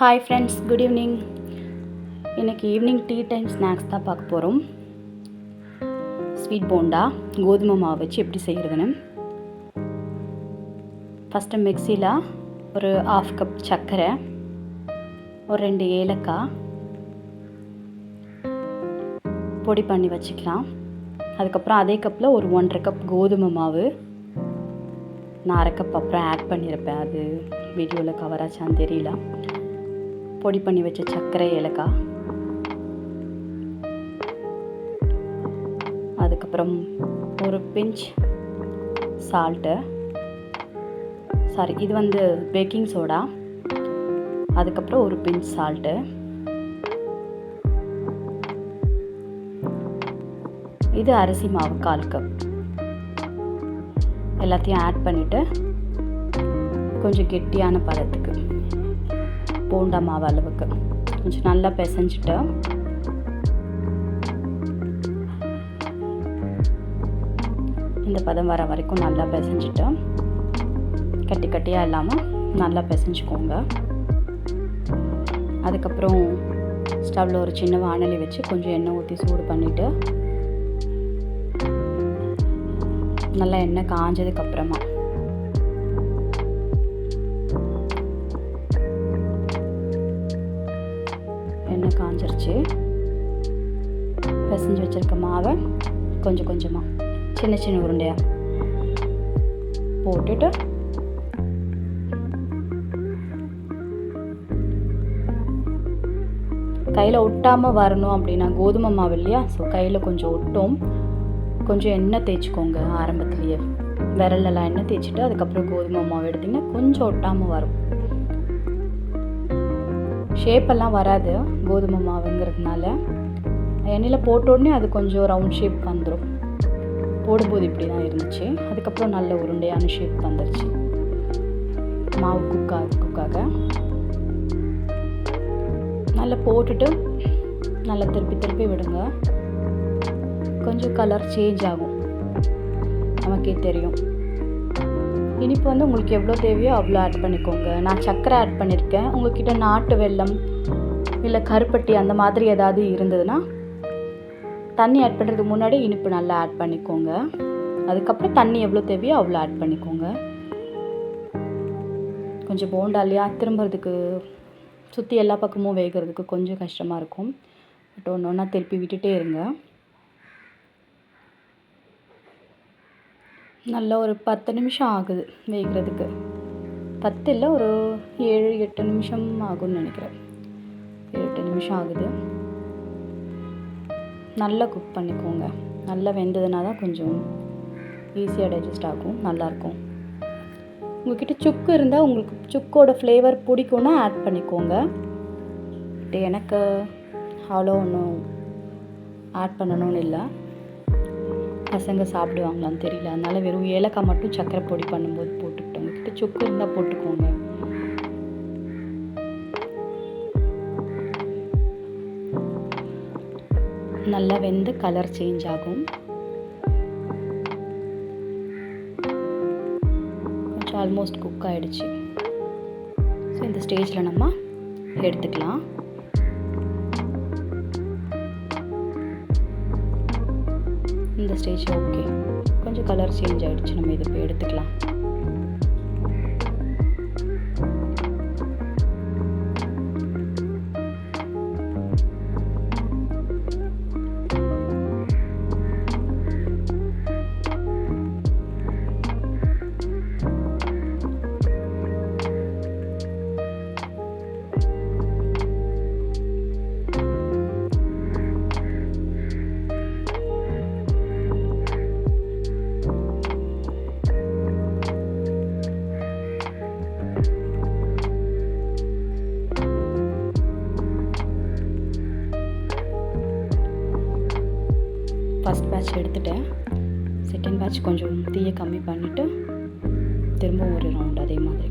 Hi friends, good evening. இன்றைக்கி evening tea time snacks தான் பார்க்க போகிறோம். ஸ்வீட் போண்டா கோதுமை மாவு வச்சு எப்படி செய்கிறதுன்னு. ஃபஸ்ட்டு மிக்சியில் ஒரு 1/2 கப் சர்க்கரை, ஒரு 2 ஏலக்காய் பொடி பண்ணி வச்சுக்கலாம். அதுக்கப்புறம் அதே கப்பில் ஒரு 1.5 கப் கோதுமை மாவு, நான் 1/2 கப் அப்புறம் ஆட் பண்ணியிருப்பேன், அது வீடியோவில் கவர் ஆச்சான்னு தெரியல. பொடி பண்ணி வச்ச சர்க்கரை, ஏலக்காய், அதுக்கப்புறம் ஒரு பிஞ்ச் சால்ட்டு, இது வந்து பேக்கிங் சோடா, அதுக்கப்புறம் ஒரு பிஞ்ச் சால்ட்டு, இது அரிசி மாவு 1/4 கப். எல்லாத்தையும் ஆட் பண்ணிவிட்டு கொஞ்சம் கெட்டியான பதத்துக்கு போண்டா மாவு அளவுக்கு கொஞ்சம் நல்லா பிசைஞ்சிட்டு இந்த பதம் வர வரைக்கும் நல்லா பிசைஞ்சிட்டு கட்டி கட்டியாக இல்லாமல் நல்லா பிசைஞ்சிக்கோங்க. அதுக்கப்புறம் ஸ்டவ்வில் ஒரு சின்ன வாணலி வச்சு கொஞ்சம் எண்ணெய் ஊற்றி சூடு பண்ணிவிட்டு நல்லா எண்ணெய் காஞ்சதுக்கப்புறமா எண்ணெய் காஞ்சிருச்சு. பிசைஞ்சு வச்சுருக்க மாவை கொஞ்சம் கொஞ்சமாக சின்ன சின்ன உருண்டையாக போட்டுட்டு கையில் ஒட்டாமல் வரணும் அப்படின்னா கோதுமை மாவு இல்லையா, ஸோ கையில் கொஞ்சம் ஒட்டும். கொஞ்சம் எண்ணெய் தேய்ச்சிக்கோங்க. ஆரம்பத்துலேயே விரலெல்லாம் எண்ணெய் தேய்ச்சிட்டு அதுக்கப்புறம் கோதுமை மாவு எடுத்திங்கன்னா கொஞ்சம் ஒட்டாமல் வரும். ஷேப்பெல்லாம் வராது கோதுமை மாவுங்கிறதுனால. எண்ணெயில் போட்டோடனே அது கொஞ்சம் ரவுண்ட் ஷேப் வந்துடும். போடும்போது இப்படி தான் இருந்துச்சு. அதுக்கப்புறம் நல்ல உருண்டையான ஷேப் வந்துருச்சு. மாவு குக்காக நல்லா போட்டுட்டு நல்லா திருப்பி விடுங்க. கொஞ்சம் கலர் சேஞ்ச் ஆகும், நமக்கே தெரியும். இனிப்பு வந்து உங்களுக்கு எவ்வளோ தேவையோ அவ்வளோ ஆட் பண்ணிக்கோங்க. நான் சர்க்கரை ஆட் பண்ணியிருக்கேன். உங்கள்கிட்ட நாட்டு வெல்லம் இல்லை கருப்பட்டி அந்த மாதிரி ஏதாவது இருந்ததுன்னா தண்ணி ஆட் பண்ணுறதுக்கு முன்னாடி இனிப்பு நல்லா ஆட் பண்ணிக்கோங்க. அதுக்கப்புறம் தண்ணி எவ்வளோ தேவையோ அவ்வளோ ஆட் பண்ணிக்கோங்க. கொஞ்சம் போண்டாலையா திரும்புறதுக்கு சுற்றி எல்லா பக்கமும் வேகிறதுக்கு கொஞ்சம் கஷ்டமாக இருக்கும். பட் ஒன்று ஒன்றா திருப்பி விட்டுட்டே இருங்க. நல்லா ஒரு 10 நிமிஷம் ஆகுது வேகிறதுக்கு. 10 இல்லை, ஒரு 7-8 நிமிஷம் ஆகும்னு நினைக்கிறேன். 7-8 நிமிஷம் ஆகுது. நல்லா குக் பண்ணிக்கோங்க. நல்லா வெந்ததுனா தான் கொஞ்சம் ஈஸியாக டைஜஸ்ட் ஆகும், நல்லாயிருக்கும். உங்கள்கிட்ட சுக்கு இருந்தால் உங்களுக்கு சுக்கோட ஃப்ளேவர் பிடிக்கும்னா ஆட் பண்ணிக்கோங்க. பட் எனக்கு அவ்வளோ ஒன்றும் ஆட் பண்ணணும்னு இல்லை. பசங்க சாப்பிடுவாங்களான்னு தெரியல, அதனால் வெறும் ஏலக்காய் மட்டும் சர்க்கரை பொடி பண்ணும்போது போட்டுக்கிட்டோம். உங்கள்கிட்ட சுக்கு இருந்தால் போட்டுக்கோங்க. நல்லா வெந்து கலர் சேஞ்ச் ஆகும். கொஞ்சம் ஆல்மோஸ்ட் குக் ஆகிடுச்சு. ஸோ இந்த ஸ்டேஜில் நம்ம எடுத்துக்கலாம். இந்த ஸ்டேஜ் ஓகே, கொஞ்சம் கலர் சேஞ்ச் ஆகிடுச்சு. நம்ம இதை போய் எடுத்துக்கலாம். ஃபஸ்ட் பேட்ச் எடுத்துட்டேன். செகண்ட் பேட்ச் கொஞ்சம் தீயை கம்மி பண்ணிவிட்டு திரும்ப ஒரு ரவுண்ட் அதே மாதிரி.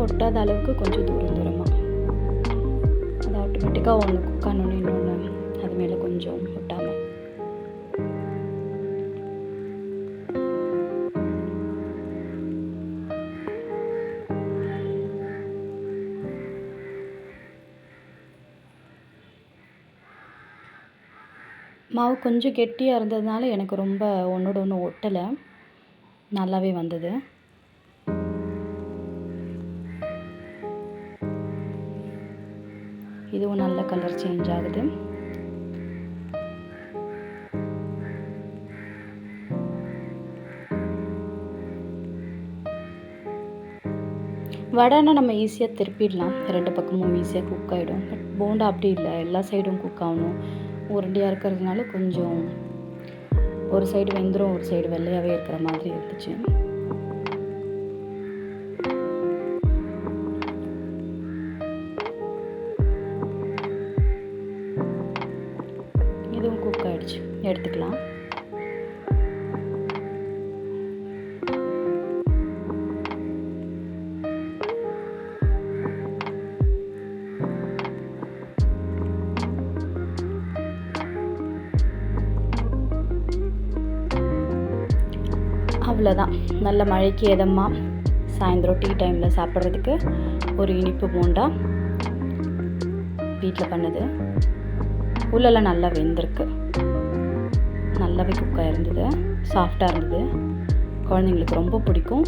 ஒட்டாத அளவுக்கு கொஞ்சம் தூரமாக. அது ஆட்டோமேட்டிக்காக ஒன்று குக் ஆனோன்னு இன்னொன்று அது மேலே கொஞ்சம் ஒட்டாமல். மாவு கொஞ்சம் கெட்டியாக இருந்ததுனால எனக்கு ரொம்ப ஒன்றோட ஒன்று ஒட்டலை, நல்லாவே வந்தது. இதுவும் நல்ல கலர் சேஞ்ச் ஆகுது. வடைன்னா நம்ம ஈஸியாக திருப்பிடலாம், 2 பக்கமும் ஈஸியாக குக் ஆகிடும். பட் போண்டா அப்படி இல்லை, எல்லா சைடும் குக் ஆகணும். உருண்டையாக இருக்கிறதுனால கொஞ்சம் ஒரு சைடு வெந்துடும், ஒரு சைடு வெள்ளையாகவே இருக்கிற மாதிரி இருந்துச்சு. இதுவும் குக் ஆகிடுச்சு, எடுத்துக்கலாம். அவ்வளோதான், நல்ல மழைக்கு எதமாக சாயந்தரம் டீ டைமில் சாப்பிட்றதுக்கு ஒரு இனிப்பு போண்டா வீட்டில் பண்ணது. உள்ளெல்லாம் நல்லா வெந்திருக்கு, நல்லாவே குக்காக இருந்தது, சாஃப்டாக இருந்தது. குழந்தைங்களுக்கு ரொம்ப பிடிக்கும்.